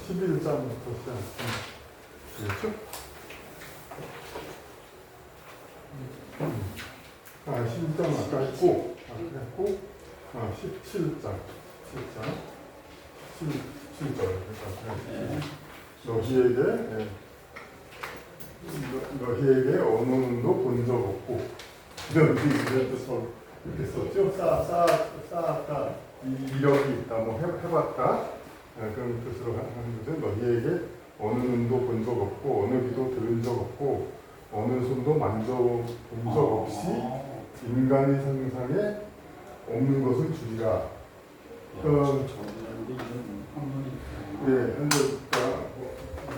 11장부터 시작. 그렇죠? 11장 아까 했고, 17장. 17절. 너희에게 어느 놈도 본 적 없고, 이렇게 썼죠? 쌓았다, 이력이 있다, 뭐 해봤다. 그런 뜻으로 하는 것은 너희에게 어느 눈도 본 적 없고, 어느 귀도 들은 적 없고, 어느 손도 만져본 적 없이 인간의 상상에 없는 것을 주리라. 현재가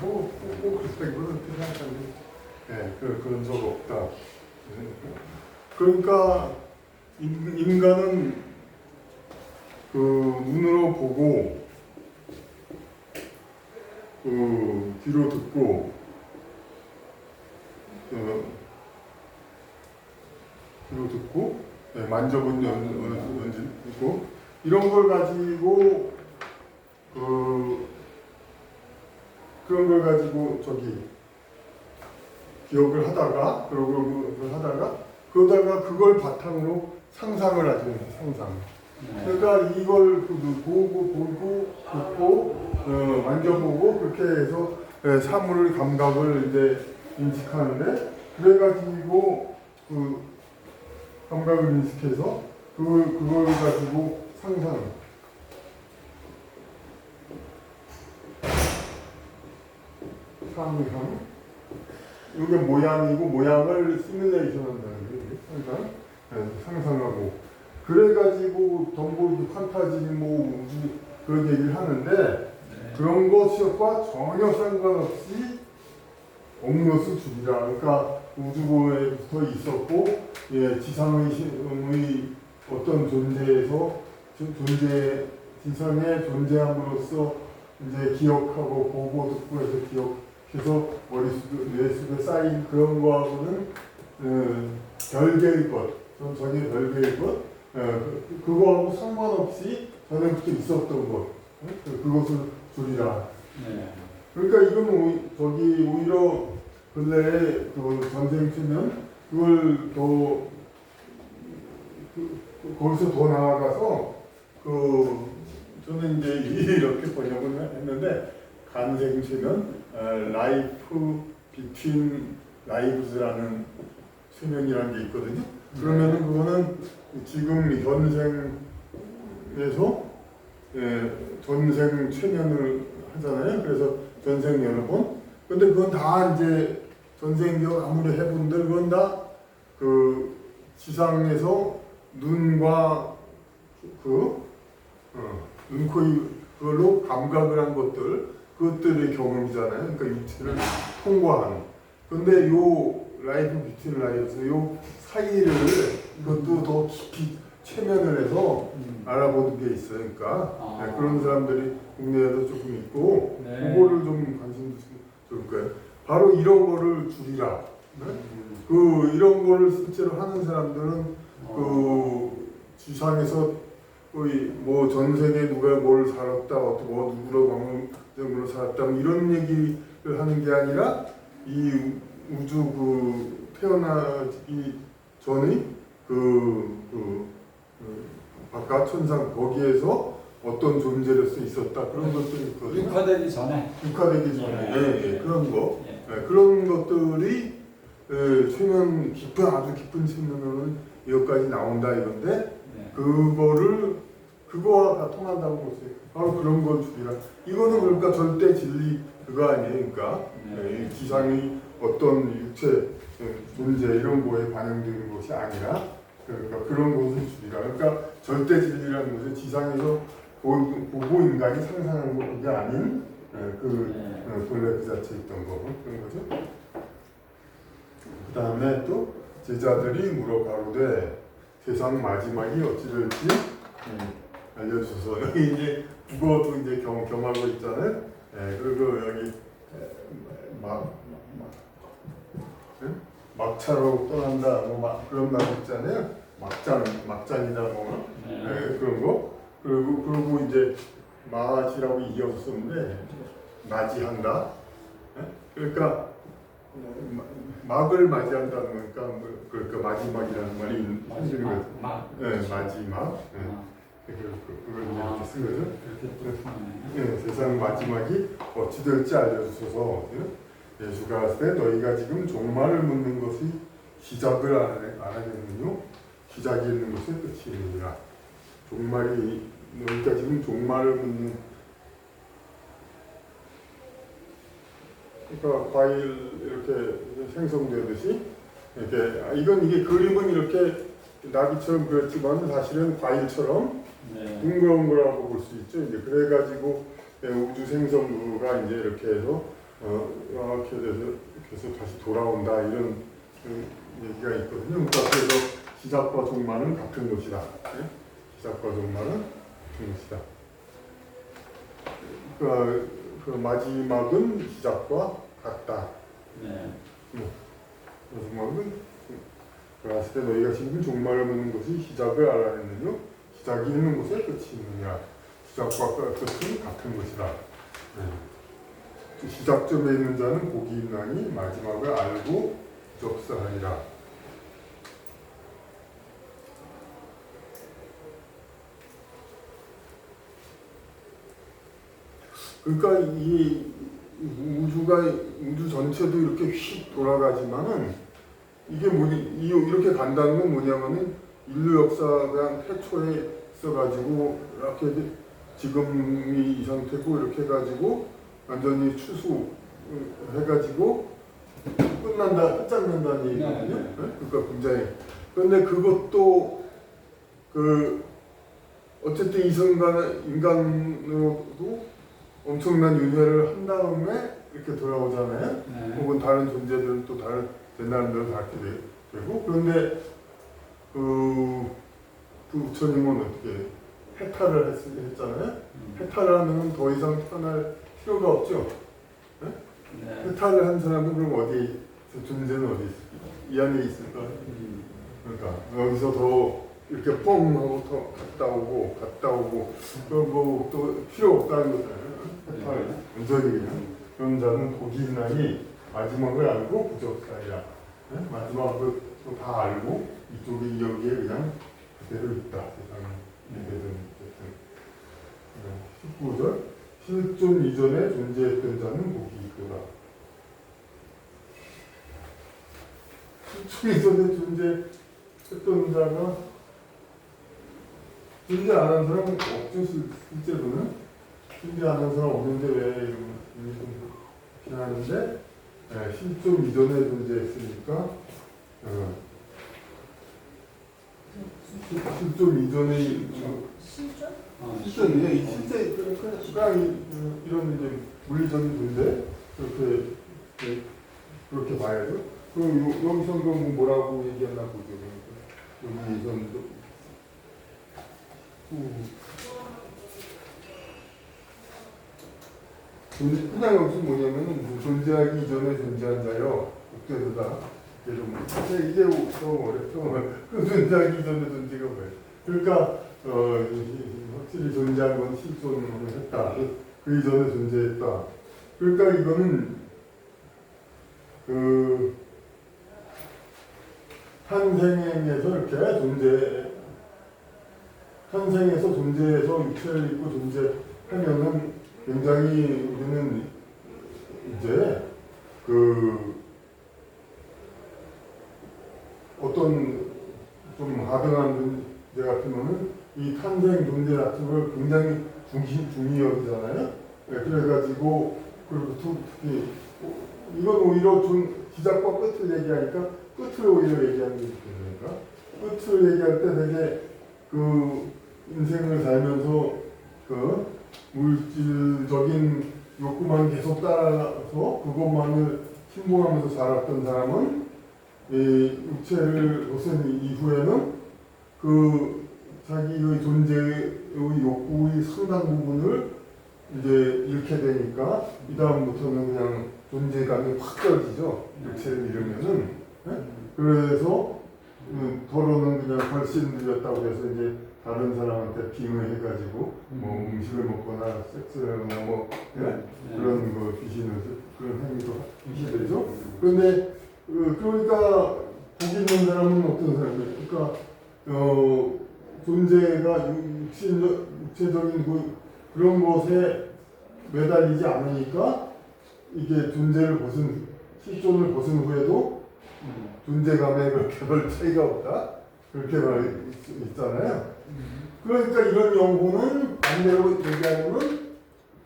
꼭 그렇게 생각하는데, 그런 적 없다. 그러니까 인간은 그 눈으로 보고, 귀로 듣고, 만져본 연지 있고, 이런 걸 가지고 그런 걸 가지고 기억을 하다가 그러다가 그걸 바탕으로 상상을 하죠. 상상. 그러니까 이걸 보고 듣고 만져보고 그렇게 해서 사물 감각을 이제 인식하는데, 그래가지고 그 감각을 인식해서 그걸 가지고 상상. 이게 모양이고, 모양을 시뮬레이션 한다는 거예요. 상상하고. 그래가지고 전부 판타지 뭐 우주 그런 얘기를 하는데, 그런 것과 전혀 상관없이 없는 것을 주리라. 그러니까 우주에 붙어 있었고, 지상의 어떤 지상에 존재함으로써 이제 기억하고 보고 듣고 해서 기억해서 뇌 속에 쌓인 그런 거하고는 별개의 것, 전혀 별개의 것, 그거하고 상관없이 전에부터 있었던 것, 그것을 주리라. 그러니까 이건 오히려 근래에 그 전생 치면 그걸 거기서 더 나아가서 저는 이제 이렇게 번역을 했는데, 간생치는 라이프 비트윈 라이브즈라는 수명이라는 게 있거든요. 그러면은 그거는 지금 현생에서 전생 최면을 하잖아요. 그래서 전생 여러 번. 근데 그건 다 이제 전생 기억 아무리 해본들 그건 다 그 지상에서 눈과 눈, 코, 그걸로 감각을 한 그것들의 경험이잖아요. 그러니까 육체를 통과하는. 근데 요 라이프 비트윈 라이브에서 요 사이를 이것도 더 깊이 최면을 해서 알아보는 게 있어요. 그러니까 그런 사람들이 국내에도 조금 있고, 그거를 좀 관심 두실 거예요. 바로 이런 거를 줄이라. 이런 거를 실제로 하는 사람들은 지상에서 거의 뭐 전생에 누가 뭘 살았다, 누구로 방문적으로 살았다, 뭐 이런 얘기를 하는 게 아니라 이 우주 태어나기 전의 바깥 천상 거기에서 어떤 존재로서 있었다, 그런 것들이 있거든요. 육화되기 전에. 그런 거. 그런 것들이 최면 아주 깊은 최면으로는 여기까지 나온다 이건데, 그거와 다 통한다고 보세요. 바로 그런 걸 주리라. 이거는 그러니까 절대 진리 그거 아니에요. 그러니까 지상의 어떤 육체 존재 이런 거에 반영되는 것이 아니라, 그러니까 그런 것을 주리라. 그러니까 절대 진리라는 것은 지상에서 보고 인간이 상상한 게 아닌 본래 그 자체에 있던 거, 그런 거죠. 그 다음에 또 제자들이 물어 가로되 세상 마지막이 어찌될지 알려주소서. 여기 이제 국어도 이제 겸하고 있잖아요. 그리고 여기 막차로 떠난다, 그런 말 있잖아요. 막장이다, 그런 거. 그리고 이제 마지라고 이어서 썼는데, 맞이한다. 그러니까 막을 맞이한다는 거니까 그러니까 마지막이라는 말이 있는 거죠. 네, 마지막. 그걸 이렇게 쓴 거죠. 네, 세상 마지막이 어찌 될지 알려주소서. 예수가 왔을 때 너희가 지금 종말을 묻는 것이 시작을 알아내느뇨? 시작이 있는 것이 끝이 있느니라. 종말이 너희가 지금 종말을 묻는, 그러니까 과일 이렇게 생성되듯이 이렇게 이게 그림은 이렇게 나비처럼 그렸지만 사실은 과일처럼 둥그런 거라고 볼 수 있죠. 이제 그래가지고 우주 생성부가 이제 이렇게 해서 이렇게 돼서 다시 돌아온다 이런 얘기가 있거든요. 그러니까 그래서 시작과 종말은 같은 것이다. 시작과 종말은 같은 것이다. 그 마지막은 시작과 같다. 마지막은 그랬을 때 너희가 지금 종말을 묻는 것이 시작을 알아냈느뇨? 시작이 있는 곳에 끝이 있느냐? 시작과 끝은 같은 것이다. 시작점에 있는 자는 복이 있나니 마지막을 알고 접사하리라. 그러니까 이 우주 전체도 이렇게 휙 돌아가지만은 이게 이렇게 간다는 건 뭐냐면은 인류 역사 그냥 태초에 있어가지고 이렇게 지금이 이 상태고 이렇게 해가지고 완전히 추수해가지고 끝장난다는 얘기거든요. 네? 그러니까 굉장히. 그런데 그것도 어쨌든 인간으로도 엄청난 윤회를 한 다음에 이렇게 돌아오잖아요. 혹은 다른 존재들은 또 다른 옛날 대로 다 이렇게 되고. 그런데 그 부처님은 어떻게 해탈을 했잖아요. 해탈을 하면 더 이상 태어날 필요가 없죠. 해탈을 한 사람은 그럼 존재는 어디 있을까? 이 안에 있을까? 그러니까 여기서 더 이렇게 뻥 하고 더 갔다 오고 그리고 또 필요 없다는 거잖아요. 해탈 완전히 그냥 그런 자는 복이 있나니 마지막을 알고 부적사이라. 마지막을 또 다 알고 이쪽이 여기에 그냥 그대로 있다. 세상에 어쨌든 19절 실존 이전에 존재했던 자는 복이 있도다. 실존 이전에 존재했던 자가 존재 안 하는 사람은 없죠. 실제로는 존재 안 하는 사람 없는데 왜 이런 좀 그렇긴 하는데 실존 이전에 존재했으니까 실존 이전에 실존이 실제 그냥 이런 이제 물리적인 존재 그렇게 봐야죠. 그럼 여기서 뭐라고 얘기하나 보죠. 여기서는 그냥 여기서 뭐냐면은 존재하기 이전에 존재한 자요. 그때도다. 이게 너무 어렵죠. 존재하기 이전에 존재가 뭐예요? 그러니까 확실히 존재한 건 실존을 했다. 그 이전에 존재했다. 그러니까 이거는 탄생에서 이렇게 탄생에서 존재해서 육체를 입고 존재하면은 굉장히 우리는 이제 어떤 좀 하등한 존재 같으면은 이 탄생 존재 같은 걸 굉장히 중히 여기잖아요. 그래가지고 그리고 특히 이건 오히려 시작과 끝을 얘기하니까 끝을 오히려 얘기하는 게 좋겠네요. 끝을 얘기할 때 되게 인생을 살면서 물질적인 욕구만 계속 따라서 그것만을 신봉하면서 살았던 사람은 육체를 벗은 이후에는 자기의 존재의 욕구의 상당 부분을 이제 잃게 되니까 이 다음부터는 그냥 존재감이 확 떨어지죠. 육체를 잃으면은. 그래서 더러는 그냥 걸신들였다고 해서 이제 다른 사람한테 빙의해가지고 뭐 음식을 먹거나 섹스를 하거나 그런 그런데 그러니까 거기 있는 사람은 어떤 사람이에요? 그러니까 존재가 육체적인 그런 것에 매달리지 않으니까 이게 존재를 실존을 벗은 후에도 존재감에 그렇게 별 차이가 없다. 그렇게 있잖아요. 그러니까 이런 연구는 반대로 얘기하면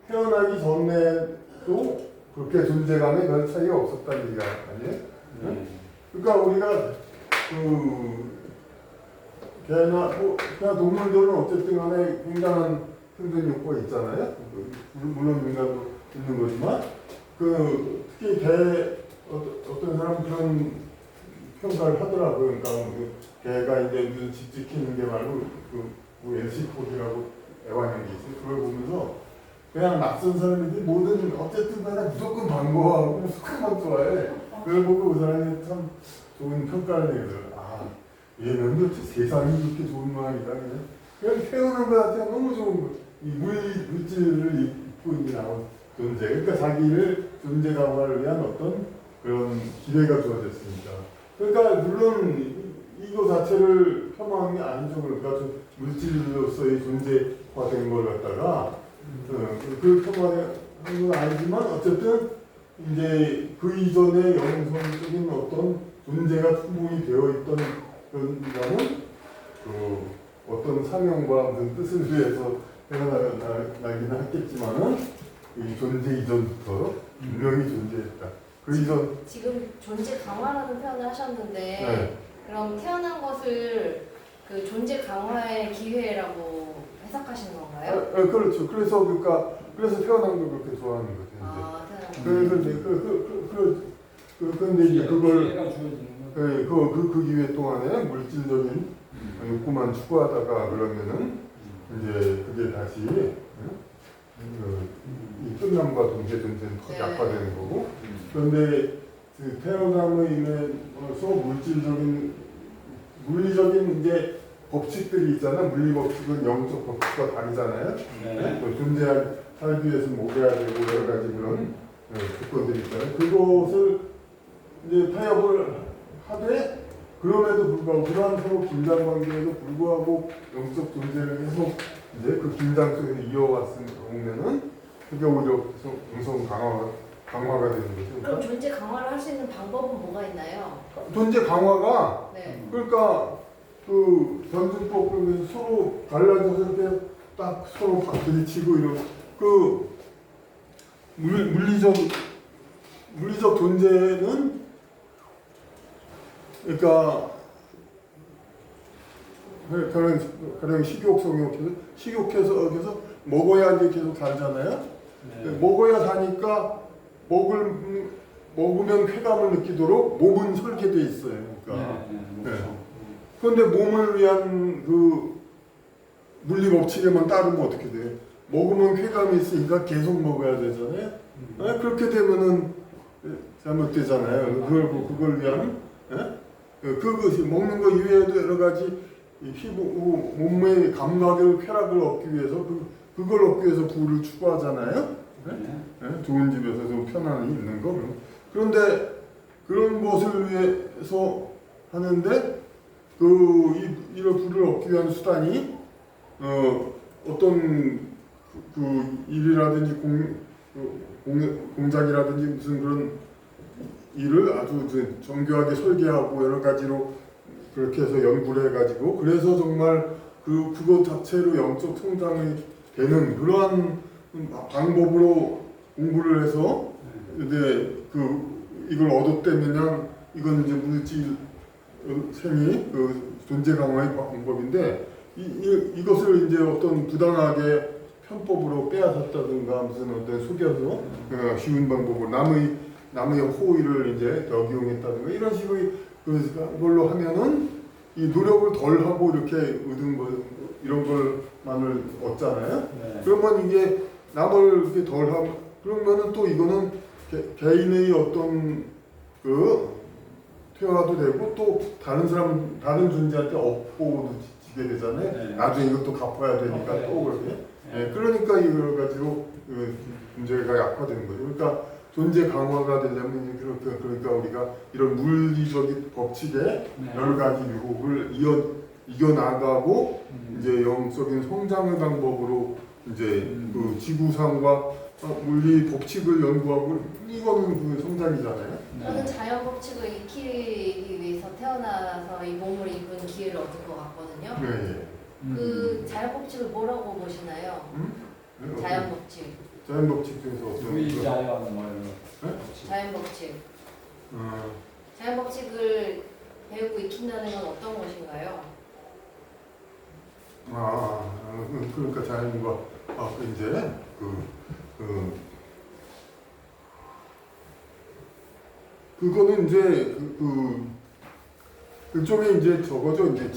태어나기 전에도 그렇게 존재감에 별 차이가 없었다는 얘기가 아니에요. 그러니까 우리가 개나 그냥 동물들은 어쨌든 간에 굉장한 생존 욕구가 있잖아요. 물론 인간도 있는 거지만 특히 어떤 사람은 그런 평가를 하더라고요. 그러니까 개가 이제 무슨 집 지키는 게 말고 LC코드라고 애완형이 있어요. 그걸 보면서 그냥 낯선 사람이지 뭐든 어쨌든 간에 무조건 반가워하고 무조건 좋아해. 그걸 보고 그 사람이 참 좋은 평가를 내더라고요. 아, 얘는 도대체 세상이 그렇게 좋은 모양이다. 그냥 태어난 것 자체가 너무 좋은 거. 이 물질을 입고 있는 존재. 그러니까 자기를 존재 강화를 위한 어떤 그런 기회가 주어졌으니까. 그러니까 물론 이거 자체를 폄하한 게 아니죠. 그러니까 물질로서의 존재화된 걸 갖다가 그 폄하한 건 아니지만 어쨌든 이제 그 이전의 영성적인 어떤 존재가 충분히 되어 있던 그런 어떤 사명과 무슨 뜻을 위해서 태어나기는 했겠지만은 이 존재 이전부터 분명히 존재했다. 그 이전 지금 존재 강화라는 표현을 하셨는데 네. 그럼 태어난 것을 그 존재 강화의 기회라고 해석하시는 건가요? 그렇죠. 그래서 태어난 걸 그렇게 좋아하는 거죠. 아, 그런데 이제 그걸 그 기회 동안에 물질적인 욕구만 추구하다가 그러면은 이제 그게 다시 이 끝남과 동시에 존재는 더 약화되는 거고. 그런데 태어남에 인해서 물리적인 이제 법칙들이 있잖아. 물리 법칙은 영적 법칙과 다르잖아요. 살기 위해서 먹여야 되고 여러 가지 그런 조건들이 있잖아요. 그것을 이제 타협을 하되 그럼에도 불구하고 그러한 서로 긴장 관계에도 불구하고 영적 존재를 계속 이제 그 긴장 속에서 이어왔으면은 그게 오히려 영성 강화가 되는 거죠. 그럼 존재 강화를 할 수 있는 방법은 뭐가 있나요? 존재 강화가 그러니까 그 변증법을 서로 갈라져서 이렇게 딱 서로 부딪히고 이런 물리적 존재는 그러니까 가령 식욕해서 먹어야 이제 계속 살잖아요. 먹어야 사니까 먹으면 쾌감을 느끼도록 몸은 설계돼 있어요. 그러니까. 그런데 몸을 위한 그 물리 법칙에만 따르면 어떻게 돼요? 먹으면 쾌감이 있으니까 계속 먹어야 되잖아요. 그렇게 되면은 잘못되잖아요. 그걸 위한 그것이 먹는 거 이외에도 여러 가지 피부 몸의 감각의 쾌락을 얻기 위해서 그걸 얻기 위해서 부를 추구하잖아요. 좋은 집에서 좀 편안히 있는 거. 그런데 그런 것을 위해서 하는데 이런 부를 얻기 위한 수단이 어떤 일이라든지 공작이라든지 무슨 그런 일을 아주 정교하게 설계하고 여러 가지로 그렇게 해서 연구를 해가지고 그래서 정말 그것 자체로 영적 성장이 되는 그러한 방법으로 공부를 해서 이제 이걸 얻었다면 이건 이제 물질 생이 존재 강화의 방법인데 이것을 이제 어떤 부당하게 편법으로 빼앗았다든가 무슨 어떤 속여서 쉬운 방법으로 남의 호의를 이제 역이용했다든가 이런 식의 그걸로 하면은 이 노력을 덜 하고 이렇게 얻은 거 이런 걸만을 얻잖아요. 그러면 이게 남을 이렇게 덜 하고 그러면은 또 이거는 개인의 어떤 퇴화도 되고 또 다른 존재한테 업보도 지게 되잖아요. 나중에 이것도 갚아야 되니까 또 그렇게. 그러니까 이걸 가지고 문제가 약화되는 거죠. 그러니까 존재 강화가 되려면 그러니까 우리가 이런 물리적인 법칙의 네. 여러 가지 유혹을 이겨나가고 이제 영적인 성장의 방법으로 이제 그 지구상과 물리 법칙을 연구하고 이거는 그 성장이잖아요. 저는 자연 법칙을 익히기 위해서 태어나서 이 몸을 입은 기회를 얻은 것 같거든요. 네. 그 자연 법칙을 뭐라고 보시나요? 네. 자연 법칙. 자연 법칙 중에서 어떤 위자연 뭐 이런 네? 자연 법칙. 어, 자연 법칙을 배우고 익힌다는 건 어떤 것인가요? 그러니까 자연과 이제 그거는 이제 그쪽에 이제 저거죠. 이제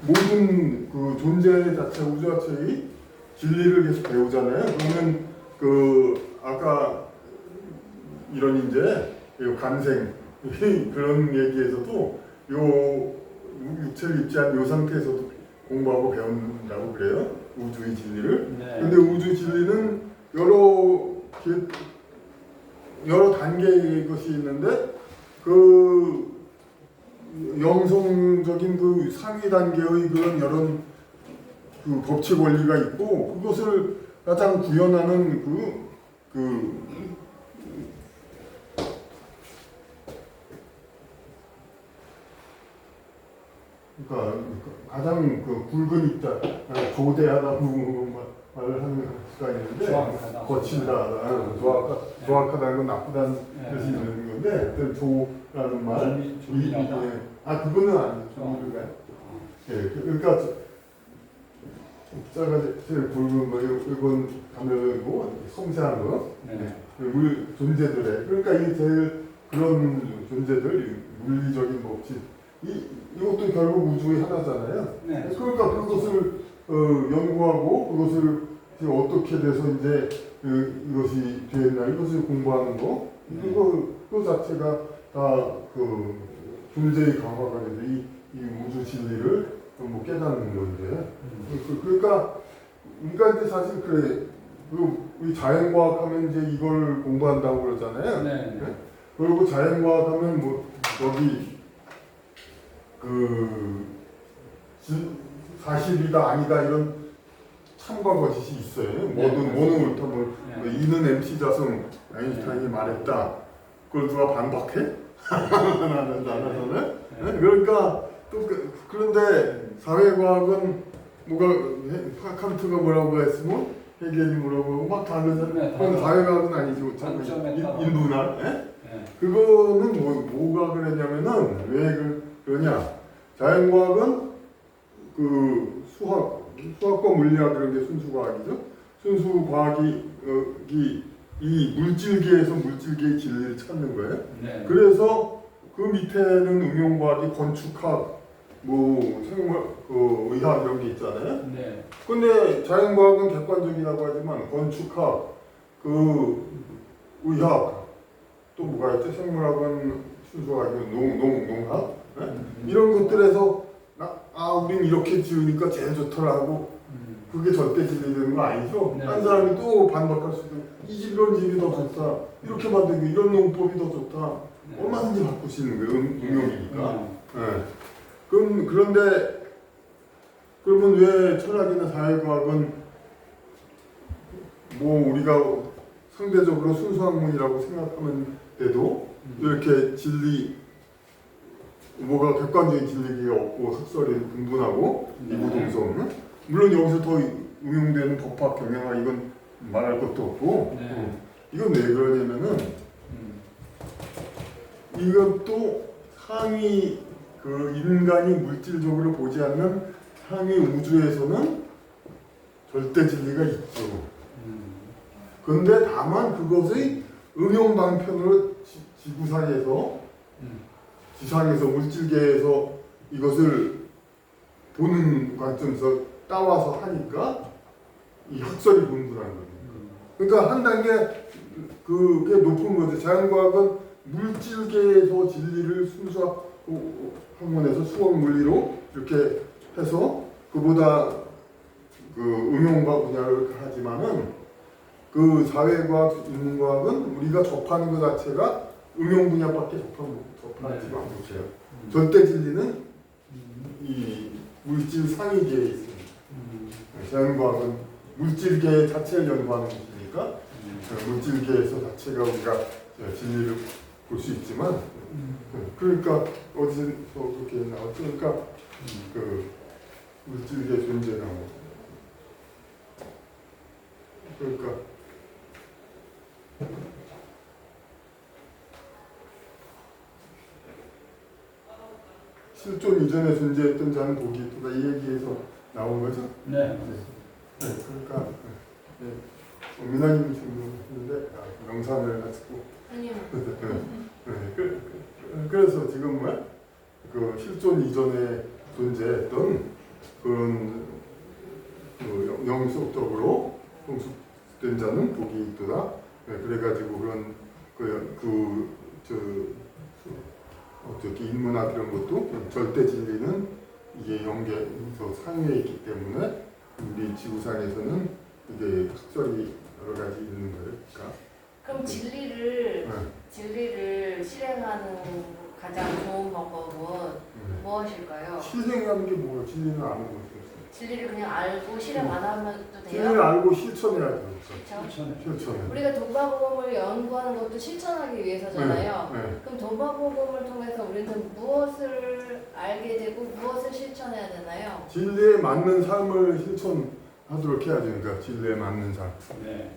모든 그 존재 자체 우주 자체의 진리를 계속 배우잖아요. 그러면 아까 이런 이제 요 간생 그런 얘기에서도 요 육체를 입지 않은 요 상태에서도 공부하고 배운다고 그래요. 우주의 진리를. 네. 근데 우주 진리는 여러 단계의 것이 있는데 그 영성적인 그 상위 단계의 그런 여러 그 법칙 원리가 있고 그것을 가장 구현하는 그러니까 가장 굵은 입자, 조대하다고 말을 하는 수가 있는데 조악하다. 거칠다, 조악하다는 건 나쁘다는 네. 뜻이 있는 건데 그때 조라는 말, 조미하다. 그거는 아니죠. 조미가. 그러니까 입자가 제일 굵은 거, 이건 가늘고 섬세한 거, 네. 물 존재들의 그러니까 이 제일 그런 존재들 물리적인 법칙. 이것도 결국 우주의 하나잖아요. 네. 그러니까 그것을 연구하고 그것을 이제 어떻게 돼서 이제 이것이 되었나 이것을 공부하는 거 그거 자체가 다 그 존재의 강화가 되죠. 이 우주 진리를 뭐 깨닫는 건데 그러니까 이제 사실 그래 우리 자연과학 하면 이제 이걸 공부한다고 그러잖아요. 네. 그리고 자연과학 하면 뭐 여기 사실이다 아니다 이런 참과 거짓이 있어요. 뭐는 옳다 뭐 이는 MC 자승 아인슈타인이 말했다. 그걸 누가 반박해? 나는 그러니까 또 그런데 사회과학은 칸트가 뭐라고 했으면 해겔이 뭐라고 하고 막 다르잖아요. 그건 사회과학은 아니죠. 인문학. 그거는 뭐가 그랬냐면은 왜 그러냐? 자연과학은 그 수학과 물리학 이런 게 순수과학이죠. 순수과학이 이 물질계에서 물질계의 진리를 찾는 거예요. 네. 그래서 그 밑에는 응용과학이 건축학, 생물, 의학 이런 게 있잖아요. 네. 근데 자연과학은 객관적이라고 하지만 건축학, 의학, 또 뭐가 있죠? 생물학은 순수학이고 농학 이런 것들에서 우린 이렇게 지으니까 제일 좋더라고. 그게 절대 진리되는 거 아니죠? 네. 한 사람이 또 반박할 수도 이런 집이 더 좋다. 이렇게 만들기 이런 농법이 더 좋다. 네. 얼마든지 바꿀 수 있는 거예요. 응용이니까. 그런데 그러면 왜 철학이나 사회과학은 우리가 상대적으로 순수학문이라고 생각하는데도 이렇게 뭐가 객관적인 진리가 없고 학설이 분분하고 이구동성. 물론 여기서 더 응용되는 법학 경영학 이건 말할 것도 없고 이건 왜 그러냐면은 이것도 상위 인간이 물질적으로 보지 않는 상위 우주에서는 절대 진리가 있죠. 그런데 다만 그것의 응용 방편으로 지상에서 물질계에서 이것을 보는 관점에서 따와서 하니까 이 학설이 분분한 거예요. 그러니까 한 단계 그게 높은 거죠. 자연과학은 물질계에서 진리를 순수학 학문에서 수학 물리로 이렇게 해서 그보다 응용과 분야를 하지만은 그 사회과학, 인문과학은 우리가 접하는 것 자체가 응용 분야밖에 접하지 않으세요. 절대 진리는 이 물질 상위계에 있습니다. 자연과학은 물질계 자체를 연구하는 것이니까 물질계에서 자체가 우리가 진리를 볼 수 있지만 그러니까 어디서 그렇게 나왔죠? 그러니까 그 물질계 존재가 그러니까 실존 이전에 존재했던 자는 복이 있다 이 얘기에서 나온 거죠? 네. 그러니까 민아님이 질문했는데 명상을 하시고 아니요. 그래서 지금 뭐야? 그 실존 이전에 존재했던 그런 영속적으로 성숙된 자는 복이 있도다. 그래가지고 그런 어떻게 인문학 이런 것도 절대 진리는 이게 영계에서 상위에 있기 때문에 우리 지구상에서는 이게 특설이 여러 가지 있는 거예요. 그러니까 그럼 진리를 실행하는 가장 좋은 방법은 무엇일까요? 실행하는 게 뭐예요? 진리는 아는 거죠. 진리를 그냥 알고 실행 안 하면 또 진리를 돼요? 알고 실천해야죠. 그렇죠. 우리가 도마복음을 연구하는 것도 실천하기 위해서잖아요. 네. 그럼 도마복음을 통해서 우리는 무엇을 알게 되고 무엇을 실천해야 되나요? 진리에 맞는 삶을 실천하도록 해야죠. 그러니까 진리에 맞는 삶. 네.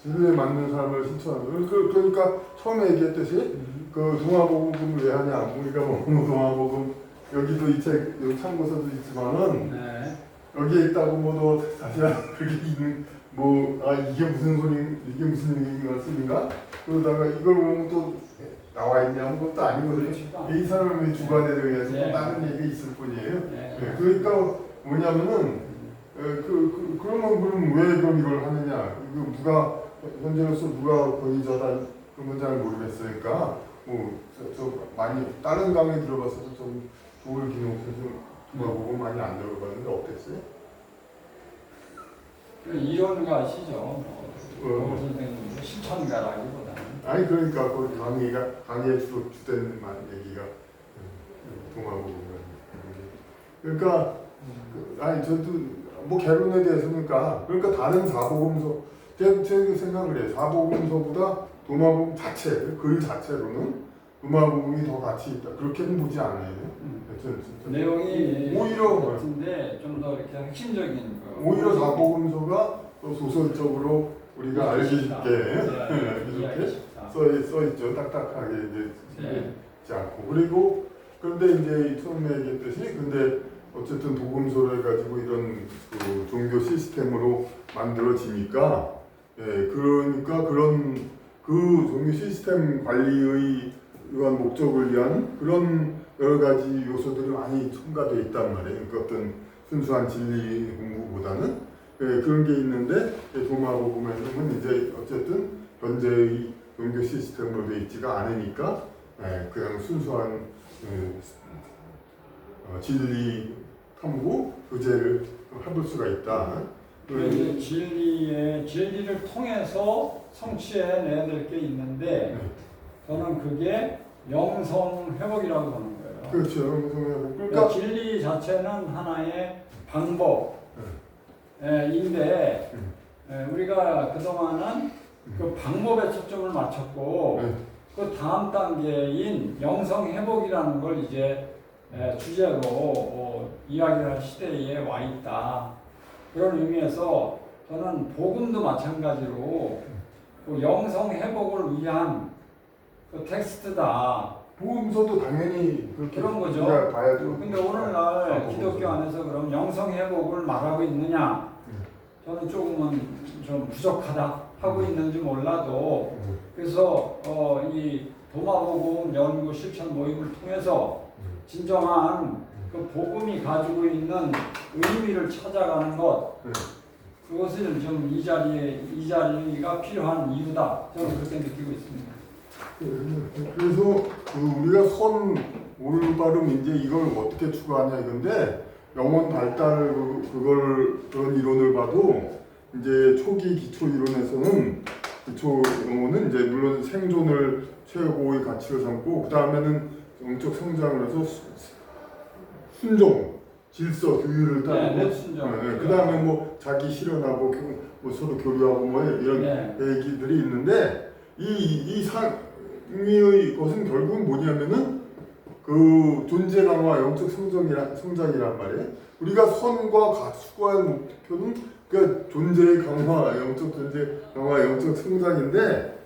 진리에 맞는 삶을 실천하는. 그러니까 처음에 얘기했듯이 그 동화복음을 왜 하냐? 우리가 뭐 동화복음 여기도 이 책 여기 참고서도 있지만은 네. 여기에 있다고 뭐도 사실 그렇게 있는 이게 무슨 얘기 말씀인가? 그러다가 이걸 보면 또 나와 있냐는 것도 아니거든요. 이 사람의 주관에 대해서 네. 다른 얘기 있을 뿐이에요. 네. 그러니까 뭐냐면은 그러면 왜 그럼 이걸 하느냐? 이거 누가 현재로서 누가 권위자다 그런 건 잘 모르겠으니까 많이 다른 강의 들어봤어도 좀 조을 기록해서 보고 많이 안 들어봤는데 어땠어요? 이론가시죠. 선생님 실천가라기보다는. 아니 그러니까 그 강의의 주된 얘기가 동화복음. 그러니까 아니 저도 뭐 개론에 대해서니까 그러니까 다른 사복음서 제가 생각을 해요. 사복음서보다 도마복음 자체 글 자체로는 도마복음이 더 가치 있다. 그렇게는 보지 않아요. 내용이 오히려 같은데 좀 더 이렇게 핵심적인 거. 오히려 사복음서가 또 소설적으로 우리가 알기 쉽게 이렇게 써 있죠. 딱딱하게 이제 쓰지 않고 그런데 이제 처음에 얘기했듯이 근데 어쨌든 복음서를 해가지고 이런 그 종교 시스템으로 만들어지니까 그러니까 그런 그 종교 시스템 관리의 이러한 목적을 위한 그런 여러 가지 요소들이 많이 첨가되어 있단 말이에요. 그러니까 어떤 순수한 진리 공부보다는 그런 게 있는데 도마복음에는 이제 어쨌든 현재의 종교 시스템으로 되어 있지가 않으니까 그냥 순수한 진리 탐구 교제를 해볼 수가 있다. 이제 진리를 통해서 성취해내야 될 게 있는데 저는 그게 영성 회복이라고 하는 거예요. 그렇죠. 영성 회복. 그러니까 진리 자체는 하나의 방법인데 우리가 그동안은 그 방법에 초점을 맞췄고 그 다음 단계인 영성 회복이라는 걸 이제 주제로 이야기를 할 시대에 와 있다. 그런 의미에서 저는 복음도 마찬가지로 그 영성 회복을 위한 그 텍스트다. 복음서도 당연히 그런 거죠. 봐야죠. 근데 오늘날 기독교 안에서 그럼 영성 회복을 말하고 있느냐? 저는 조금은 좀 부족하다 하고 있는지 몰라도 그래서 이 도마복음 연구 실천 모임을 통해서 진정한 그 복음이 가지고 있는 의미를 찾아가는 것 그것을 좀 이 자리가 필요한 이유다. 저는 그렇게 느끼고 있습니다. 그래서 우리가 선 올바름 이제 이걸 어떻게 추구하냐 이건데 영혼 발달 그런 이론을 봐도 이제 초기 기초 이론에서는 기초 영혼은 이제 물론 생존을 최고의 가치로 삼고 그 다음에는 영적 성장을 해서 순종, 질서, 규율을 따르고 그 다음에 뭐 자기 실현하고 뭐 서로 교류하고 뭐 이런 얘기들이 있는데 이 상위의 것은 결국은 뭐냐면은 그 존재 강화, 영적 성장이란 말이에요. 우리가 선과 추구할 목표는 그 존재의 강화, 영적 존재 강화, 영적 성장인데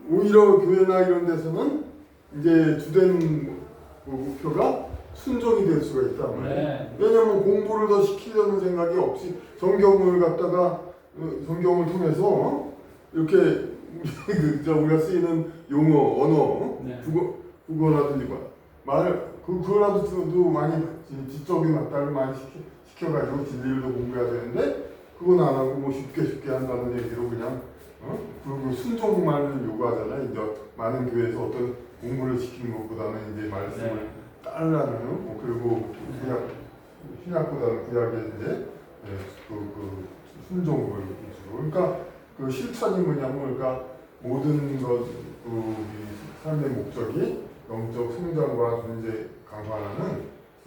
오히려 교회나 이런 데서는 이제 주된 목표가 순종이 될 수가 있단 말이에요. 왜냐하면 공부를 더 시키려는 생각이 없이 성경을 갖다가 성경을 통해서 이렇게 우리가 쓰이는 용어, 언어, 국어라든지 그거라도 많이 지적인 학다를 많이 시켜가지고 진리를 더 공부해야 되는데 그건 안 하고 뭐 쉽게 한다는 얘기로 그냥 그리고 순종만을 요구하잖아요. 이제 많은 교회에서 어떤 공부를 시키는 것보다는 이제 말씀을 따르라는 뭐 그리고 신약보다는 구약의 이제 그 순종을 위주로 그러니까 그 실천이 뭐냐면 그러니까 모든 것 삶의 목적이 영적 성장과 존재 강화라는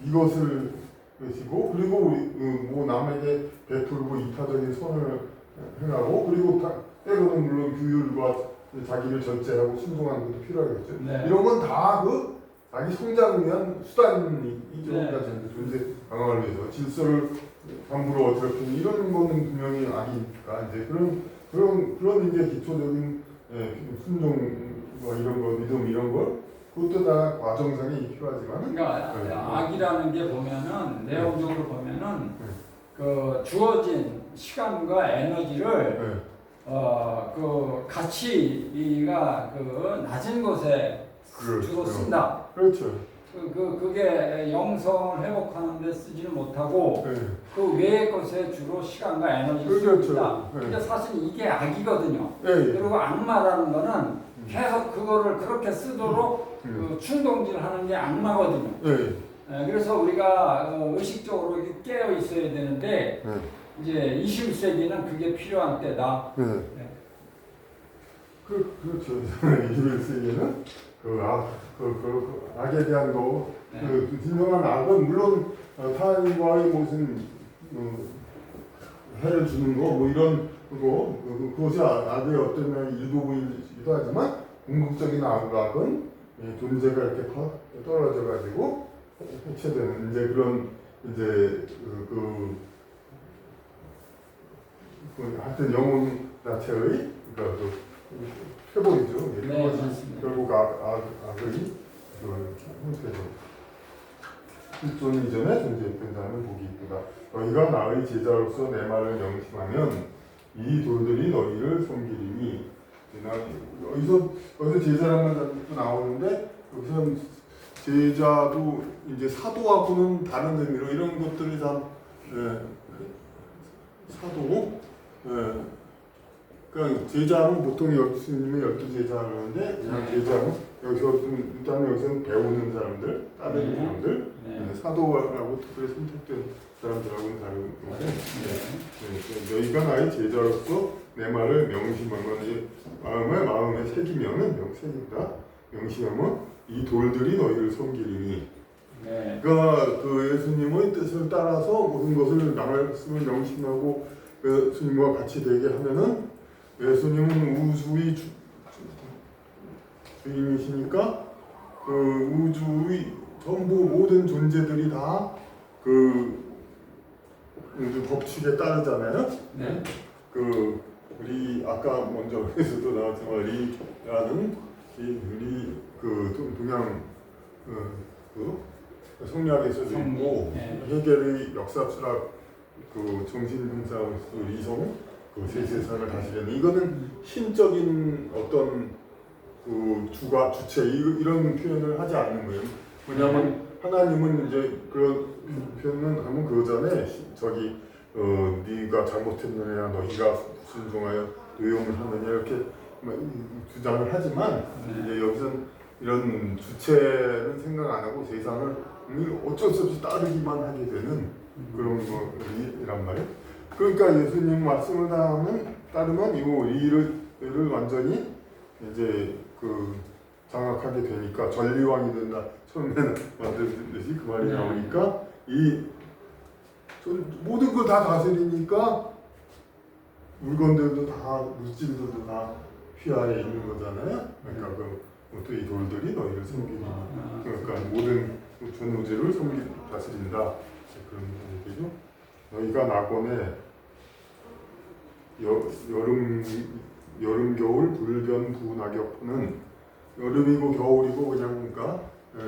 이것을 것이고 그리고 우리 뭐 남에게 베풀고 이타적인 선을 행하고 그리고 때로는 물론 규율과 자기를 절제하고 순종하는 것도 필요하겠죠. 이런 건 다 그 자기 성장을 위한 수단이죠. 그러니까 존재 강화를 위해서 질서를 함부로 어지럽히는 이런 거는 분명히 아니니까 이제 그런 이제 기초적인 순종과 이런 거 믿음 이런 걸 그것도 다 과정상이 필요하지만 그러니까 악이라는 게 보면은 내용적으로 보면은 그 주어진 시간과 에너지를 그 가치가 그 낮은 것에 주로 쓴다. 그렇죠. 그게 영성을 회복하는 데 쓰지는 못하고 그 외의 것에 주로 시간과 에너지를 씁니다. 근데 사실 이게 악이거든요. 그리고 악마라는 거는 계속 그거를 그렇게 쓰도록 그 충동질하는 게 악마거든요. 그래서 우리가 의식적으로 깨어 있어야 되는데 이제 21세기는 그게 필요한 때다. 그렇죠. 21세기는 그 악에 대한 거, 그 진정한 악은 물론 타인과의 무슨 해를 주는 거, 뭐 이런 거, 그것이 악의 어떤 일부분이기도 하지만 궁극적인 악은 존재가 이렇게 떨어져 가지고 해체되는 이제 그런 이제 하여튼 영혼 자체의 그러니까 회복이죠. 그것이 결국 악의 형태죠. 실존 이전에 존재했던 자는 복이 있다. 너희가 나의 제자로서 내 말을 명심하면 이 돌들이 너희를 섬기리니. 여기서 제자라는 말도 나오는데 여기서 제자도 이제 사도하고는 다른 의미로 이런 것들이 다 사도. 그러니까 제자는 보통 예수님이 12제자 그러는데 그냥 제자는 여기서는 배우는 사람들, 따르는 사람들, 사도라고 특별히 선택된 사람들하고는 다른 건데 너희가 나의 제자로서 내 말을 명심하면 마음에 새기면은 새긴다. 명심하면 이 돌들이 너희를 섬기리니. 그러니까 그 예수님의 뜻을 따라서 모든 것을 말씀을 명심하고 예수님과 같이 되게 하면은 예수님은 우주의 주인이시니까 그 우주의 전부 모든 존재들이 다 그 우주 법칙에 따르잖아요. 그 우리 아까 먼저 에서도 나왔지만 리라는 그 동양 성리학에서도 있고 헤겔의 역사철학 그 정신분석으로 리성 그 세상을 다스리는 이거는 신적인 어떤 그 주체 이런 표현을 하지 않는 거예요. 왜냐하면 하나님은 이제 그런 표현은 하면 그 전에 네가 잘못했느냐 너희가 순종하여 노용을 하느냐 이렇게 주장을 하지만 네. 이제 여기서는 이런 주체는 생각 안 하고 세상을 어쩔 수 없이 따르기만 하게 되는 그런 거란 말이에요. 그러니까 예수님 말씀을 따르면 이 리를 완전히 이제 그 장악하게 되니까 전리왕이 된다. 처음에는 만들듯이 그 말이 나오니까 이 모든 걸 다 다스리니까 물건들도 다 물질들도 다 휘하에 있는 거잖아요. 그러니까 또 이 돌들이 너희를 섬기니 그러니까 모든 전우제를 다스린다 그런 얘기죠. 너희가 낙원에 여름 겨울 불변 부낙엽은 여름이고 겨울이고 그냥 그러니까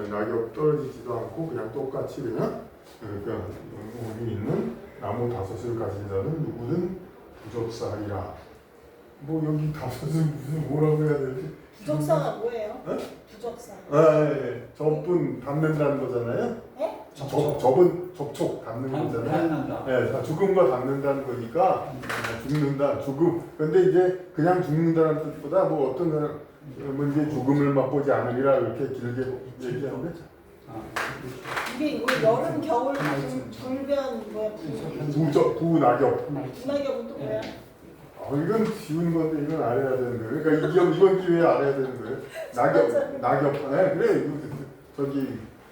낙엽 떨어지지도 않고 그냥 똑같이 그냥 그러니까 우리 있는 나무 5을 가진 자는 누구든 부적사하리라. 뭐 여기 5을 무슨 뭐라고 해야 되지? 부적사가 뭐예요? 네? 부적사. 접분 닮는다는 거잖아요. 네? 접은 접촉 닮는 거잖아요. 닮는다. 네, 다 죽음과 닮는다는 거니까 죽는다, 죽음. 근데 이제 그냥 죽는다는 뜻보다 뭐 어떤 사람은 이제 죽음을 맛보지 않으리라 이렇게 길게 얘기하는데 이게 뭐 여름, 겨울, 불변 뭐야? 부낙엽. 분낙엽은 또 뭐야? 이건 쉬운 건데 이건 알아야 되는 거예요. 그러니까 이번 기회에 알아야 되는 거예요. 낙엽. 네, 그래. 저기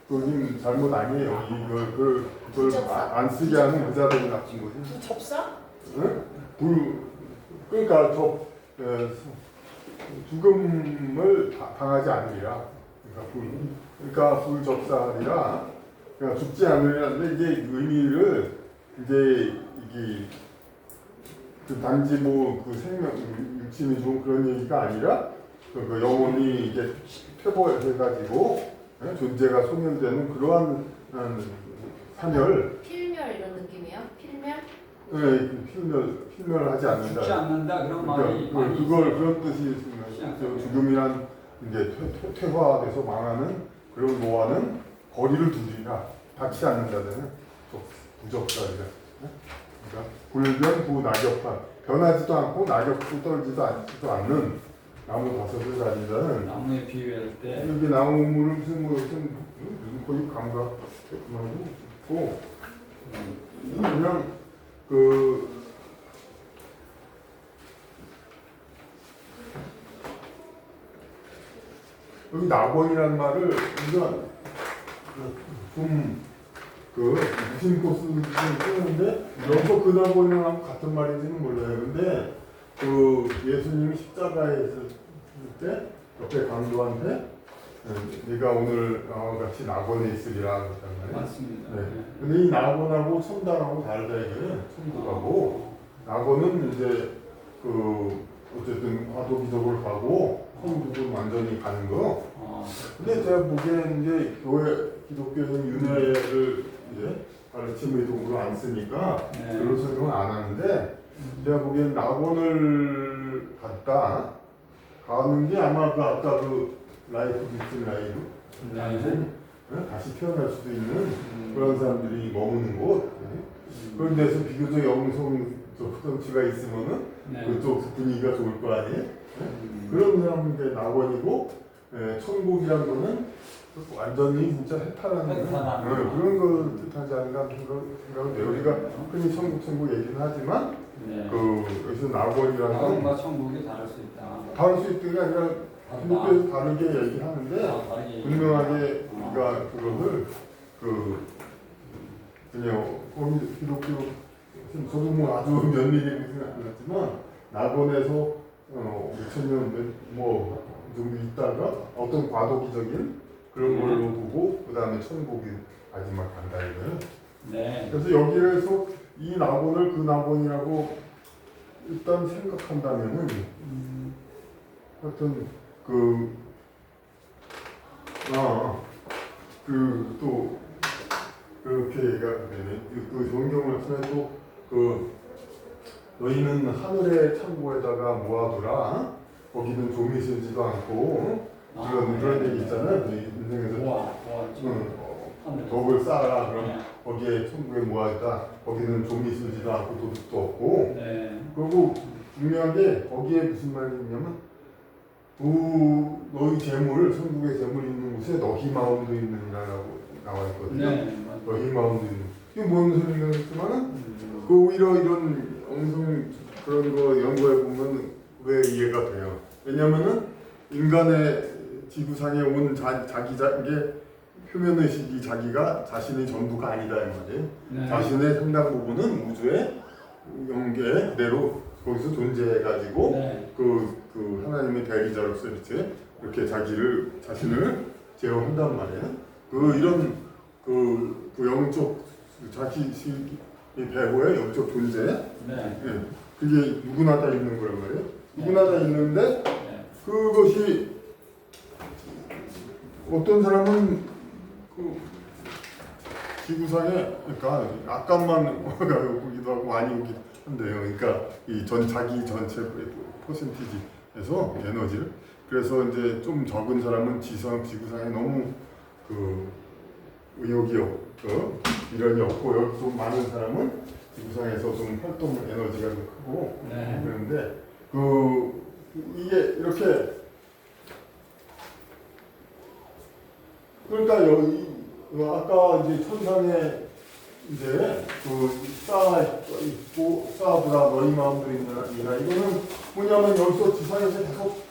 그님 잘못 아니에요. 그걸 안 쓰게 하는 부자들이 나쁜 거지. 부접사? 응? 그러니까 죽음을 당하지 않으리라. 그러니까 불접사리라. 그러니까 죽지 않으리라는데 이게 의미를 이제 이게 단지 그 생명 육신이 좋은 그런 얘기가 아니라 그 영혼이 이제 퇴보해가지고 존재가 소멸되는 그러한 사멸. 필멸 이런 느낌이에요? 필멸? 네, 필멸하지 않는다. 죽지 않는다 그런 말이 많이 그런 뜻이 있습니다. 죽음이란 이제 퇴화돼서 망하는 그런 노화는 거리를 두리라. 닿지 않는다는 부적사리라. 그러니까 불변 부낙엽한 변하지도 않고 낙엽도 떨어지도 않는 나무 5을 가진 자는 나무에 비유할 때 여기 나무를 무슨 거의 감각 있고 그냥 여기 낙원이라는 말을 우리가 무심코 쓰는데 여기서 그 낙원이랑 같은 말인지는 몰라요. 근데 예수님이 십자가에 있을 때 옆에 강도한테 네가 오늘 같이 낙원에 있으리라 그랬잖아요. 맞습니다. 네. 근데 이 낙원하고 천당하고 다르다 이거예요. 천국하고 낙원은 이제 어쨌든 과도기적으로 가고 천국은 완전히 가는 거. 근데 제가 보기에는 이제 기독교는 윤회를 이제 가르침의 도구로 안 쓰니까 별로 설명을 안 하는데 제가 보기엔 낙원을 가는 게 아마 아까 라이프 비트 라이프 다시 태어날 수도 있는 그런 사람들이 머무는 곳 그런 데서 비교적 후덩치가 있으면은 그쪽 분위기가 좋을 거 아니에요? 그런 사람들 낙원이고 천국이란 거는 완전히 진짜 해탈하는 그런 걸 뜻하지 않나 생각은 돼요. 우리가 흔히 천국 얘기는 하지만 여기서 낙원이라는 건 낙원과 천국이 다를 수 있다. 다를 수 있는 게 아니라 기독교에서 다르게 얘기하는데 분명하게 우리가 그것을 그냥 기독교 저도 뭐 아주 면밀히 생각하지만 낙원에서 2000년 정도 있다가 어떤 과도기적인 그런 걸로 보고 그 다음에 천국이 마지막 간다 이거예요. 네. 그래서 여기에서 이 낙원을 그 낙원이라고 일단 생각한다면은 하여튼 또 그렇게 얘기가 되네. 성경을 통해 또 너희는 하늘의 창고에다가 모아두라. 거기는 좀이 들지도 않고 그런 얘기 있잖아요. 인생에서 덕을 쌓아라. 그럼 거기에 천국에 모아있다. 거기는 좀이 들지도 않고 도둑도 없고. 그리고 중요한 게 거기에 무슨 말이 있냐면 너희 재물, 천국의 재물 있는 곳에 너희 마음도 있느니라라고 나와 있거든요. 네. 너희 마음도 있는. 이게 뭔 소리가 있지만은 그 오히려 이런 엉성 그런 거 연구해 보면 왜 이해가 돼요. 왜냐면은 인간의 지구상에 온 자기의 표면 의식이 자기가 자신의 전부가 아니다 이 말이에요. 네. 자신의 상당 부분은 우주의 영계 그대로 거기서 존재해가지고 네. 그 하나님의 대리자로서 이렇게 자신을 제어한단 말이에요. 이런 영적 자기 배후의 영적 존재, 네. 예, 그게 누구나 다 있는 거란 말이에요. 누구나 다 있는데 네. 그것이 어떤 사람은 그 지구상에 그러니까 약간만 오기도 하고 많이 오기도 한데요. 그러니까 자기 전체 퍼센티지에서 에너지를 그래서 이제 좀 적은 사람은 지구상에 너무 의욕이 없고 미련이 없고 여기 좀 많은 사람은 지구상에서 좀 활동 에너지가 좀 크고 네. 그런데 이게 이렇게 그러니까 여기 아까 이제 천상에 이제 쌓아두라 너희 마음도 있느라 이거는 뭐냐면 여기서 지상에서 계속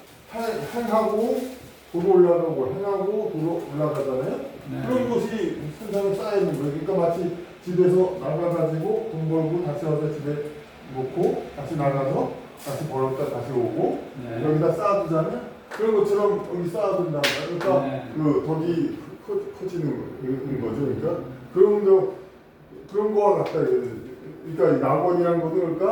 행하고 도로 올라가고 행하고 도로 올라가잖아요. 네. 그런 것이 천상에 쌓여 있는 거예요. 그러니까 마치 집에서 나가가지고 돈 벌고 다시 와서 집에 놓고 다시 나가서 다시 벌었다 다시 오고 네. 여기다 쌓아두잖아요. 그런 것처럼 여기 쌓아둔다. 그러니까 네. 덕이 커지는 거죠. 그러니까 그런 거와 같다. 그러니까 이 낙원이라는 것도 그러니까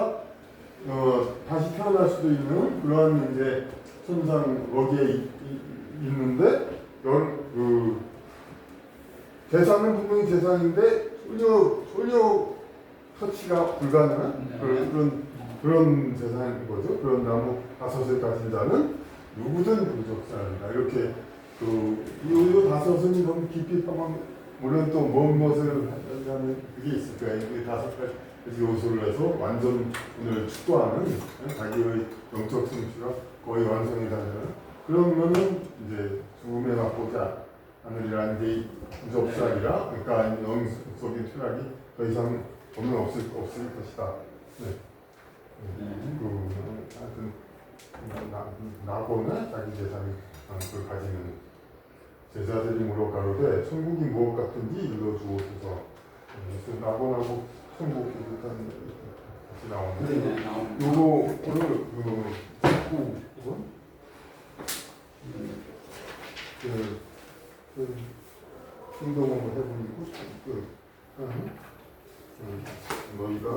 다시 태어날 수도 있는 그런 이제 천상 거기에 있는데 재산은 분명히 재산인데 전혀 터치가 불가능한 그런 재산인 거죠. 그런 나무 5을 가진 자는 누구든 부족사합니다. 이렇게 이 5은 너무 깊이 파면 물론 또 무엇을 하는 그게 있을 거예요. 이 5가지 요소를 해서 완전을 추구하는 자기의 영적 성취가 거의 완성이 되는 그러면은 이제 죽음에 맛보지 않으리라는 게 부족사이라 그러니까 영속인 철학이 더 이상 없을 것이다. 네. 하여튼 나고는 자기 재산을 그걸 가지는 제자들이 물어 가로되 천국이 무엇 같은지 일러주옵소서. 그래서 나고나고 천국 같이 나오는데 요거를 행동을 해보니까 너희가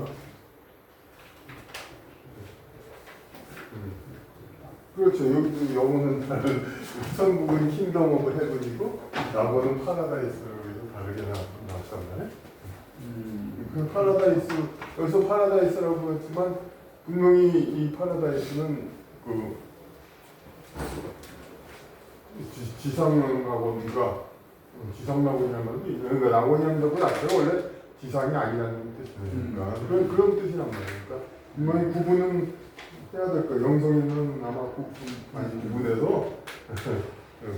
그렇죠. 여기도 영어는 다른 천국은 킹덤 오브 헤븐이고 나고는 파라다이스로 다르게 나왔잖아요. 그 파라다이스 여기서 파라다이스라고 했지만 분명히 이 파라다이스는 지상낙원과 지상낙원이라는 말이 그러니까 낙원이라는 것은 자체가 원래 지상이 아니라는 뜻이니까 그런 뜻이란 말이니까 분명히 구분은 해야 될 거예요. 영성에는 아마 많이 구분해서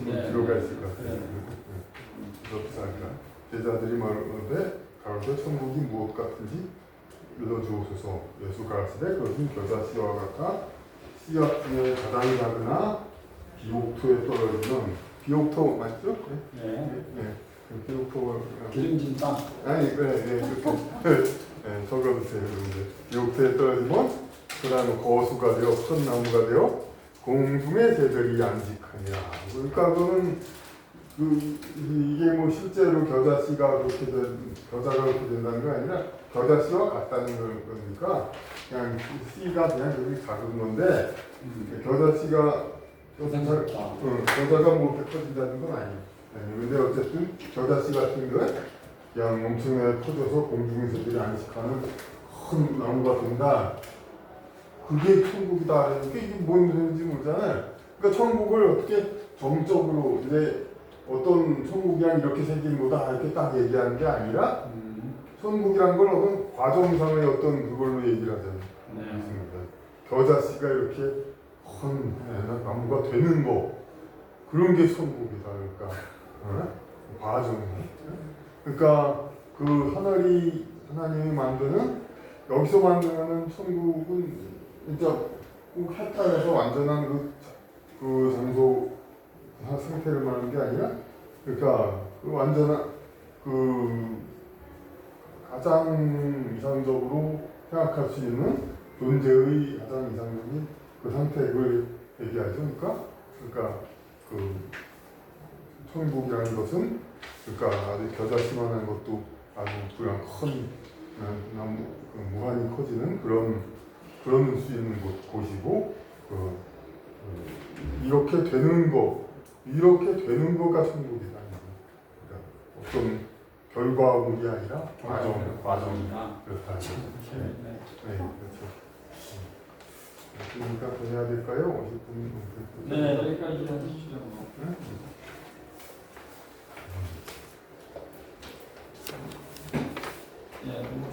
필요가 있을 것 같아요. 그렇습니다. 제자들이 말하는데 가로되 천국이 무엇 같은지 일러주옵소서. 예수 가르치되 그것은 겨자씨와 같아 씨앗 중에 가장 작으나 비옥토에 떨어지는 비옥토 맞죠? 네. 비옥토 기름진 땅. 아니 그렇게 적어주세요. 비옥토에 떨어지면 그 다음에 거수가 되어 큰 나무가 되어 공중의 새들이 양직하니라. 그러니까 그거는 이게 뭐 실제로 겨자씨가 겨자가 그렇게 된다는 게 아니라 겨자씨와 같다는 거니까 그냥 씨가 그냥 되게 작은 건데 겨자씨가 겨자가 뭐 이렇게 커진다는 건 아니에요. 근데 어쨌든 겨자씨 같은 거 그냥 엄청나게 커져서 공중의 새들이 안식하는 큰 나무가 된다. 그게 천국이다. 이게 뭔 소리인지 모르잖아요. 그러니까 천국을 어떻게 정적으로 이제 어떤 천국이랑 이렇게 생긴 거다 이렇게 딱 얘기하는 게 아니라 천국이란 걸 어떤 과정상의 어떤 그걸로 얘기를 하잖아요. 네. 겨자씨가 이렇게 나무가 되는 거 그런 게 천국이다. 그러니까 과정. 그러니까 그 하나님이 만드는 여기서 만드는 천국은 진짜 꼭 해탈해서 완전한 그 장소 상태를 말하는 게 아니라 그러니까 그 완전한 그 가장 이상적으로 생각할 수 있는 존재의 가장 이상적인 그 상태를 얘기하죠. 그러니까 그 천국이라는 것은 그러니까 아주 겨자씨만한 것도 아주 그냥 큰 무한히 커지는 그런 수 있는 곳이고 이렇게 되는 거가 천국이다. 그러니까 어떤 결과물이 아니라 과정이다. 그렇다. 네, 그렇죠. 그러니까 더 해야 될까요? 50분. 네, 여기까지 해주시죠. 네?